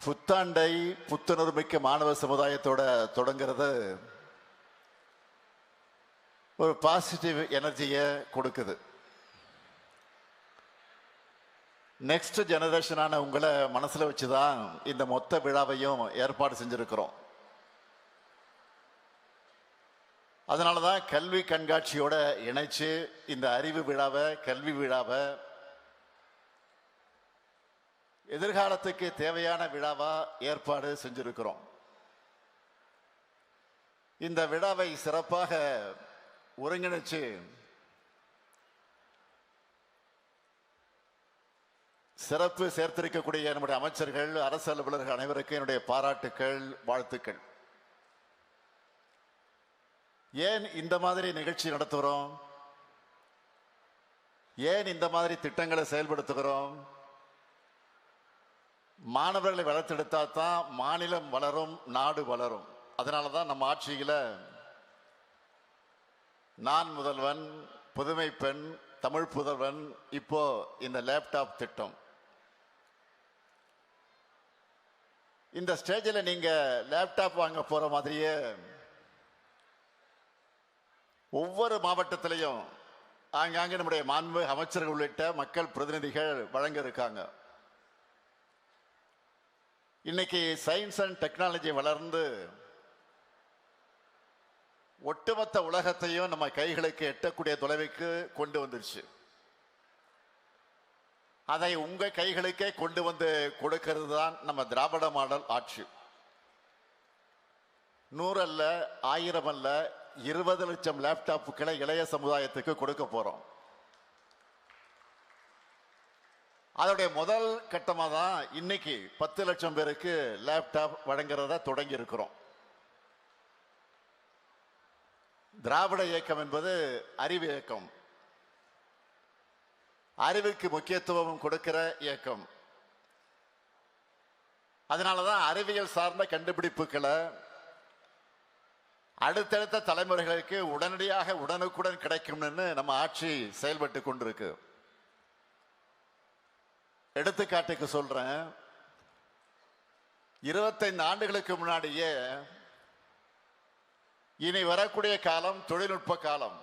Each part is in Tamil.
புத்தாண்டை புத்துணர்மிக்க மாணவ சமுதாயத்தோட தொடங்கிறது ஒரு பாசிட்டிவ் எனர்ஜியை கொடுக்குது. நெக்ஸ்ட் ஜெனரேஷனான உங்களை மனசுல வச்சுதான் இந்த மொத்த விழாவையும் ஏற்பாடு செஞ்சிருக்கிறோம். அதனாலதான் கல்வி கண்காட்சியோட இணைச்சு இந்த அறிவு விழாவை, கல்வி விழாவை எதிர்காலத்துக்கு தேவையான விழாவா ஏற்பாடு செஞ்சிருக்கிறோம். இந்த விழாவை சிறப்பாக ஒருங்கிணைச்சு சிறப்பு சேர்த்திருக்கக்கூடிய நம்முடைய அமைச்சர்கள், அரசு அலுவலர்கள் அனைவருக்கும் என்னுடைய பாராட்டுக்கள், வாழ்த்துக்கள். ஏன் இந்த மாதிரி நிகழ்ச்சி நடத்துகிறோம்? ஏன் இந்த மாதிரி திட்டங்களை செயல்படுத்துகிறோம்? மாணவர்களை வளர்த்தெடுத்தா தான் மாநிலம் வளரும், நாடு வளரும். அதனாலதான் நம்ம ஆட்சியில நான் முதல்வன், புதுமை பெண், தமிழ் புதல்வன், இப்போ இந்த லேப்டாப் திட்டம். இந்த ஸ்டேஜில் நீங்க லேப்டாப் வாங்க போற மாதிரியே ஒவ்வொரு மாவட்டத்திலையும் ஆங்காங்கே நம்முடைய மாண்பு அமைச்சர்கள் உள்ளிட்ட மக்கள் பிரதிநிதிகள் வழங்க இருக்காங்க. இன்னைக்கு சயின்ஸ் அண்ட் டெக்னாலஜி வளர்ந்து ஒட்டுமொத்த உலகத்தையும் நம்ம கைகளுக்கு எட்டக்கூடிய தொலைவுக்கு கொண்டு வந்துருச்சு. அதை உங்க கைகளுக்கே கொண்டு வந்து கொடுக்கிறது தான் நம்ம திராவிட மாடல் ஆட்சி. 100 அல்ல, 1000 அல்ல, 20 லட்சம் லேப்டாப்புகளை இளைய சமுதாயத்துக்கு கொடுக்க போறோம். அதோடைய முதல் கட்டமாக தான் இன்னைக்கு 10 லட்சம் பேருக்கு லேப்டாப் வழங்குறத தொடங்கி இருக்கிறோம். திராவிட இயக்கம் என்பது அறிவு இயக்கம், அறிவுக்கு முக்கியத்துவம் கொடுக்கிற இயக்கம். அதனாலதான் அறிவியல் சார்ந்த கண்டுபிடிப்புகளை அடுத்தடுத்த தலைமுறைகளுக்கு உடனடியாக உடனுக்குடன் கிடைக்கும்னு நம்ம ஆட்சி செயல்பட்டு கொண்டிருக்கு. எடுத்துக்காட்டுக்கு சொல்றேன், 25 ஆண்டுகளுக்கு முன்னாடியே இனி வரக்கூடிய காலம் தொழில்நுட்ப காலம்,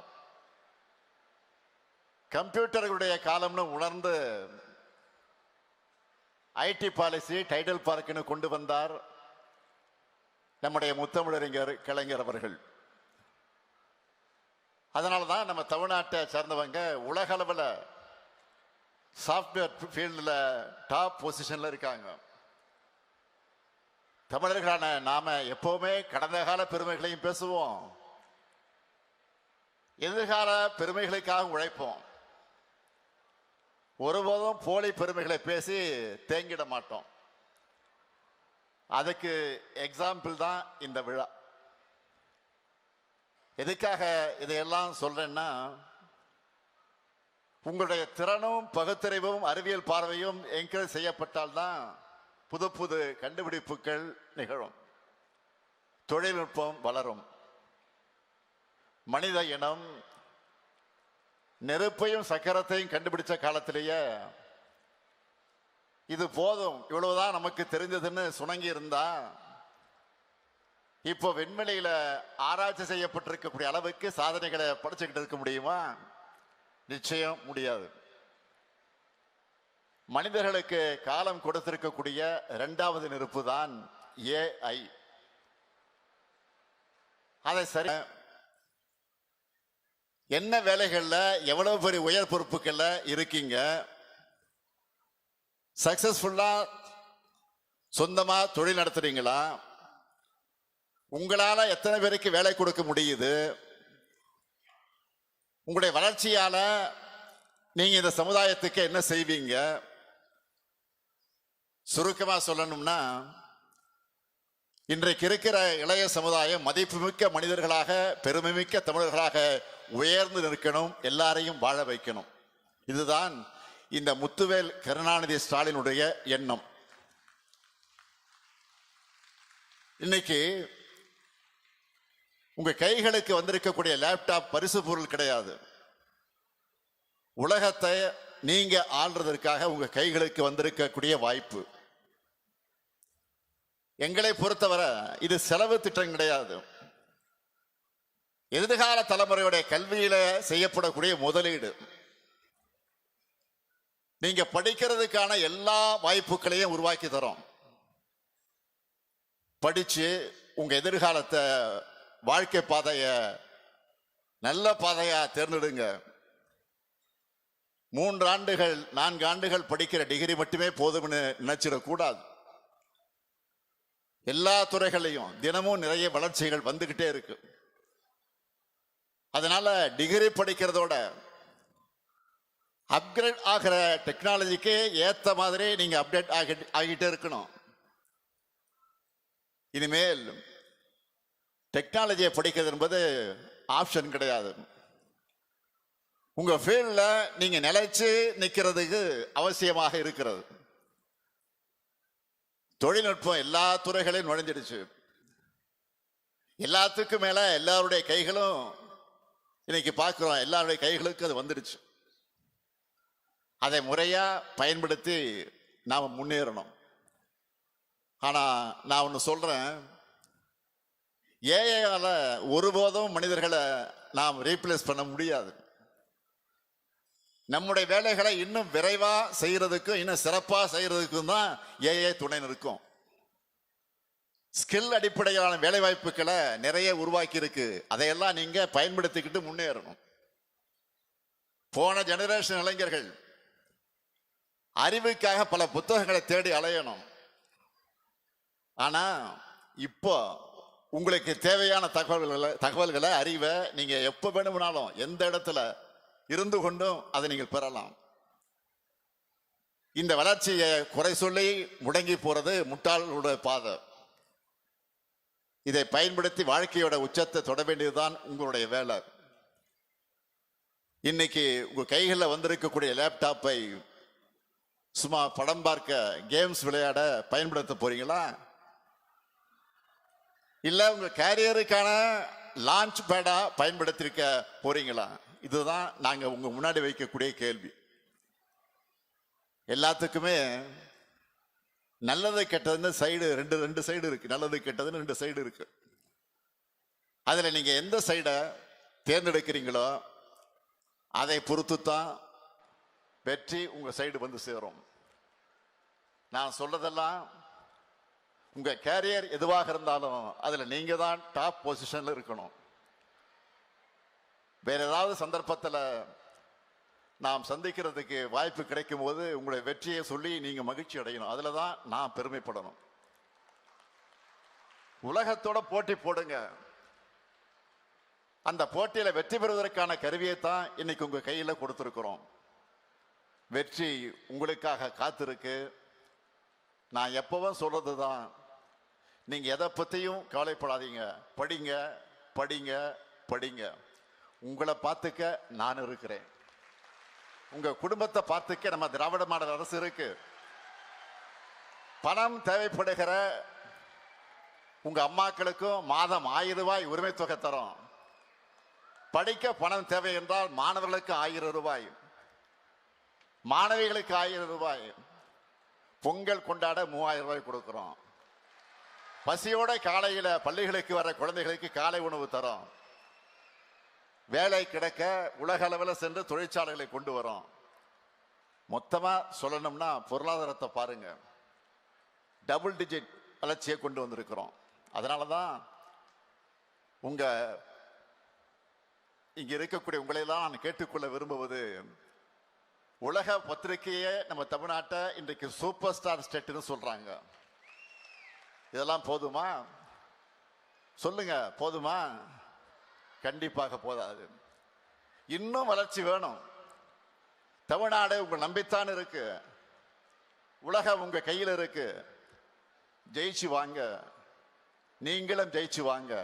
கம்ப்யூட்டர்களுடைய காலம்னு உணர்ந்து ஐடி பாலிசி டைடல் பார்க்னு கொண்டு வந்தார் நம்முடைய முத்தமிழறிஞர் கலைஞர் அவர்கள். அதனாலதான் நம்ம தமிழ்நாட்டை சேர்ந்தவங்க உலக அளவில் சாப்ட்வேர் ஃபீல்டில் டாப் பொசிஷன்ல இருக்காங்க. தமிழர்களான நாம எப்பவுமே கடந்த கால பெருமைகளையும் பேசுவோம், எதிர்கால பெருமைகளுக்காக உழைப்போம். ஒருபோதும் போலி பெருமைகளை பேசி தேங்கிட மாட்டோம். அதுக்கு எக்ஸாம்பிள் தான் இந்த விழா. எதுக்காக இதையெல்லாம் சொல்றேன்னா, உங்களுடைய திறனும் பகுத்தறிவும் அறிவியல் பார்வையும் என்கரேஜ் செய்யப்பட்டால்தான் புது புது கண்டுபிடிப்புகள் நிகழும், தொழில்நுட்பம் வளரும். மனித இனம் நெருப்பையும் சக்கரத்தையும் கண்டுபிடிச்ச காலத்திலேயே இது போதும், இவ்வளவுதான் நமக்கு தெரிஞ்சதுன்னு சுணங்கி இருந்தா இப்போ விண்வெளியில ஆராய்ச்சி செய்யப்பட்டிருக்கக்கூடிய அளவுக்கு சாதனைகளை படைச்சுக்கிட்டு இருக்க முடியுமா? நிச்சயம் முடியாது. மனிதர்களுக்கு காலம் கொடுத்திருக்கக்கூடிய 2வது நெருப்பு தான் ஏஐ. அதை சரி என்ன வேலைகள்ல எவ்வளவு பெரிய உயர் பொறுப்புகள்ல இருக்கீங்க, சக்சஸ்ஃபுல்லா சொந்தமா தொழில் நடத்துறீங்களா, உங்களால எத்தனை பேருக்கு வேலை கொடுக்க முடியுது, உங்களுடைய வளர்ச்சியால நீங்க இந்த சமுதாயத்துக்கு என்ன செய்வீங்க? சுருக்கமா சொல்லணும்னா, இன்றைக்கு இருக்கிற இளைய சமுதாயம் மதிப்புமிக்க மனிதர்களாக, பெருமைமிக்க தமிழர்களாக உயர்ந்து நிற்கணும், எல்லாரையும் வாழ வைக்கணும். இதுதான் இந்த முத்துவேல் கருணாநிதி ஸ்டாலினுடைய எண்ணம். இன்னைக்கு உங்க கைகளுக்கு வந்திருக்கக்கூடிய லேப்டாப் பரிசு பொருள் கிடையாது. உலகத்தை நீங்க ஆள்றதற்காக உங்க கைகளுக்கு வந்திருக்கக்கூடிய வாய்ப்பு. எங்களை பொறுத்தவரை இது செலவு திட்டம் கிடையாது. எதிர்கால தலைமுறையுடைய கல்வியில செய்யப்படக்கூடிய முதலீடு. நீங்க படிக்கிறதுக்கான எல்லா வாய்ப்புகளையும் உருவாக்கி தரோம். படிச்சு உங்க எதிர்காலத்தை, வாழ்க்கை பாதைய நல்ல பாதையா தேர்ந்தெடுங்க. 3 ஆண்டுகள் 4 ஆண்டுகள் படிக்கிற டிகிரி மட்டுமே போதும்னு நினைச்சிடக்கூடாது. எல்லா துறைகளையும் தினமும் நிறைய வளர்ச்சிகள் வந்துகிட்டே இருக்கு. அதனால டிகிரி படிக்கிறதோட அப்கிரேட் ஆகிற டெக்னாலஜிக்கு ஏத்த மாதிரி நீங்க அப்டேட் ஆகிட்டே இருக்கணும். இனிமேல் டெக்னாலஜியை படிக்கிறது என்பது ஆப்ஷன் கிடையாது. உங்க ஃபீல்ட்ல நீங்க நிலைச்சு நிக்கிறதுக்கு அவசியமாக இருக்கிறது. தொழில்நுட்பம் எல்லா துறைகளையும் நுழைஞ்சிடுச்சு. எல்லாத்துக்கும் மேல எல்லாருடைய கைகளும் இன்னைக்கு பார்க்கிறோம், எல்லாருடைய கைகளுக்கும் அது வந்துடுச்சு. அதை முறையா பயன்படுத்தி நாம முன்னேறணும். ஆனா நான் ஒன்று சொல்றேன், ஏஐயால ஒருபோதும் மனிதர்களை நாம் ரீப்ளேஸ் பண்ண முடியாது. நம்முடைய வேலைகளை இன்னும் விரைவா செய்யறதுக்கும் இன்னும் சிறப்பா செய்யறதுக்கும் தான் ஏஐ துணை நிற்கும். ஸ்கில் அடிப்படையிலான வேலை வாய்ப்புகளை நிறைய உருவாக்கி இருக்கு. அதையெல்லாம் நீங்க பயன்படுத்திக்கிட்டு முன்னேறணும். போன ஜெனரேஷன் இளைஞர்கள் அறிவுக்காக பல புத்தகங்களை தேடி அலையணும். ஆனா இப்போ உங்களுக்கு தேவையான தகவல்களை அறிவை நீங்க எப்ப வேணும்னாலும் எந்த இடத்துல இருந்து கொண்டும் அதை நீங்கள் பெறலாம். இந்த வளர்ச்சியை குறை சொல்லி முடங்கி போறது முட்டாளோட பாதை. இதை பயன்படுத்தி வாழ்க்கையோட உச்சத்தை தொட வேண்டியதுதான் உங்களுடைய வேலை. இன்னைக்கு உங்க கைகளில் வந்திருக்கக்கூடிய லேப்டாப்பை சும்மா படம் பார்க்க, கேம்ஸ் விளையாட பயன்படுத்த போறீங்களா? இல்ல உங்க கேரியருக்கான லான்ச் பேடா பயன்படுத்திருக்க போறீங்களா? இதுதான் நாங்க உங்க முன்னாடி வைக்கக்கூடிய கேள்வி. எல்லாத்துக்குமே நல்லது கெட்டதுன்னு சைடு ரெண்டு சைடு இருக்கு. நல்லது கெட்டதுன்னு 2 சைடு இருக்கு. அதுல நீங்க எந்த சைடை தேர்ந்தெடுக்கிறீங்களோ அதை பொறுத்து தான் வெற்றி உங்க சைடு வந்து சேரும். நான் சொல்றதெல்லாம் உங்க கேரியர் எதுவாக இருந்தாலும் அதுல நீங்க தான் டாப் பொசிஷன்ல இருக்கணும். வேற ஏதாவது சந்தர்ப்பத்தில் நாம் சந்திக்கிறதுக்கு வாய்ப்பு கிடைக்கும் போது உங்களுடைய வெற்றியை சொல்லி நீங்க மகிழ்ச்சி அடையணும். அதுல தான் நான் பெருமைப்படணும். உலகத்தோட போட்டி போடுங்க. அந்த போட்டியில வெற்றி பெறுவதற்கான கருவியை தான் இன்னைக்கு உங்க கையில கொடுத்திருக்கிறோம். வெற்றி உங்களுக்காக காத்திருக்கு. நான் எப்பவும் சொல்றதுதான், நீங்க எதை பத்தியும் கவலைப்படாதீங்க. படிங்க படிங்க படிங்க. உங்களை பார்த்துக்க நான் இருக்கிறேன். உங்க குடும்பத்தை பார்த்துக்க நம்ம திராவிட மாடல் அரசு இருக்கு. பணம் தேவைப்படுகிற உங்க அம்மாக்களுக்கும் மாதம் 1000 ரூபாய் உரிமை தொகை தரோம். படிக்க பணம் தேவை என்றால் மாணவர்களுக்கு 1000 ரூபாய், மாணவிகளுக்கு 1000 ரூபாய், பொங்கல் கொண்டாட 3000 ரூபாய் கொடுக்கிறோம். பசியோட காலையில பள்ளிகளுக்கு வர குழந்தைகளுக்கு காலை உணவு தரோம். வேலை கிடைக்க உலக அளவில் சென்று தொழிற்சாலைகளை கொண்டு வரோம். மொத்தமா சொல்லணும்னா பொருளாதாரத்தை பாருங்க, டபுள் டிஜிட் வளர்ச்சியை கொண்டு வந்திருக்கிறோம். அதனாலதான் உங்க இங்க இருக்கக்கூடிய உங்களையெல்லாம் நான் கேட்டுக்கொள்ள விரும்புவது, உலக பத்திரிகையே நம்ம தமிழ்நாட்டை இன்றைக்கு சூப்பர் ஸ்டார் ஸ்டேட்னு சொல்றாங்க. இதெல்லாம் போதுமா? சொல்லுங்க, போதுமா? கண்டிப்பாக போதாது. இன்னும் வளர்ச்சி வேணும். தமிழ்நாடு உங்க நம்பித்தான் இருக்கு. உலகம் உங்க கையில் இருக்கு. ஜெயிச்சு வாங்க. நீங்களும் ஜெயிச்சு வாங்க.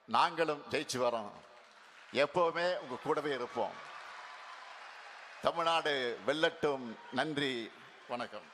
நாங்களும் ஜெயிச்சு வரோம். எப்பவுமே உங்க கூடவே இருப்போம். தமிழ்நாடு வெல்லட்டும். நன்றி, வணக்கம்.